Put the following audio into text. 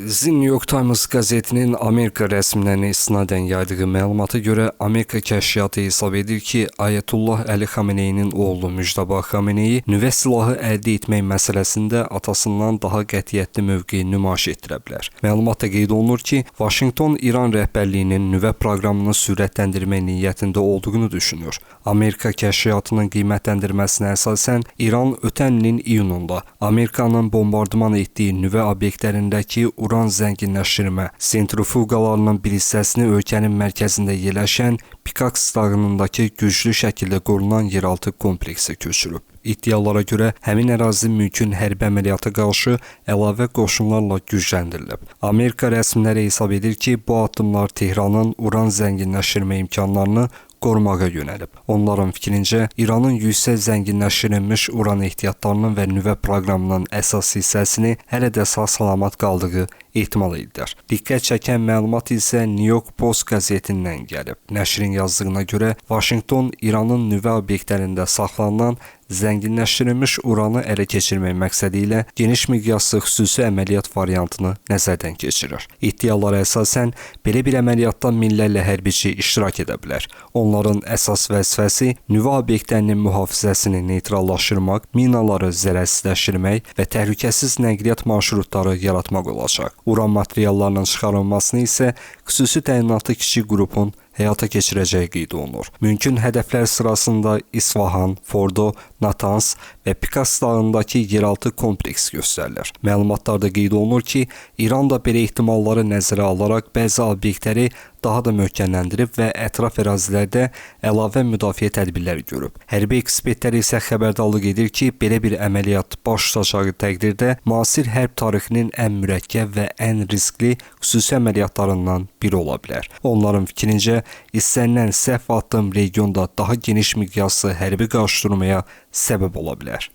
The New York Times qəzetinin Amerika rəsmilərinə isnadən yaydığı məlumata görə Amerika kəşfiyyatı hesab edir ki, Ayətullah Əli Xameneyinin oğlu Müjtəba Xameneyi nüvə silahı əldə etmək məsələsində atasından daha qətiyyətli mövqeyi nümayiş etdirə bilər. Məlumatda qeyd olunur ki, Vaşinqton İran rəhbərliyinin nüvə proqramını sürətləndirmək niyyətində olduğunu düşünür. Amerika kəşfiyyatının qiymətləndirməsinə əsasən İran ötən ilin iyununda Amerikanın bombardıman etdiyi nüvə obyektlərindəki uran zənginləşdirmə sentrifuqalarının bir hissəsini ölkənin mərkəzində yerləşən Pikaks dağınındakı güclü şəkildə qorunan yeraltı kompleksə köçürüb. İddialara görə həmin ərazi mümkün hərbi əməliyyata qarşı əlavə qoşunlarla gücləndirilib. Amerika rəsmiləri hesab edir ki, bu addımlar Tehranın uran zənginləşdirmə imkanlarını qorumağa yönəlib. Onların fikrincə, İranın yüksək zənginləşdirilmiş uran ehtiyatlarının və nüvə proqramının əsas hissəsini hələ də sağ-salamat qaldığı ehtimal edilir. Diqqət çəkən məlumat isə New York Post qəzetindən gəlib. Nəşrin yazdığına görə, Vaşinqton İranın nüvə obyektlərində saxlanılan zənginləşdirilmiş uranı ələ keçirmək məqsədi ilə geniş miqyaslı xüsusi əməliyyat variantını nəzərdən keçirir. İddialara əsasən, belə bir əməliyyatda minlərlə hərbiçi iştirak edə bilər. Onların əsas vəzifəsi nüvə obyektlərinin mühafizəsini neytrallaşdırmaq, minaları zərərsizləşdirmək və təhlükəsiz nəqliyyat marşrutları yaratmaq olacaq. Uran materiallarının çıxarılmasını isə xüsusi təyinatlı kiçik qrupun həyata keçirəcəyi qeyd olunur. Mümkün hədəflər sırasında İsfahan, Fordo, Natans və Pikaks dağındakı yeraltı kompleks göstərilir. Məlumatlarda qeyd olunur ki, İran da belə ehtimalları nəzərə alaraq bəzi obyektləri daha da möhkəmləndirib və ətraf ərazilərdə əlavə müdafiə tədbirləri görüb. Hərbi ekspertlər isə xəbərdarlıq edir ki, belə bir əməliyyat baş tutacağı təqdirdə müasir hərb tarixinin ən mürəkkəb və ən riskli xüsusi əməliyyatlarından biri ola bilər. Onların fikrincə, istənilən səhv addım regionda daha geniş miqyaslı hərbi qarşıdurmaya səbəb ola bilər.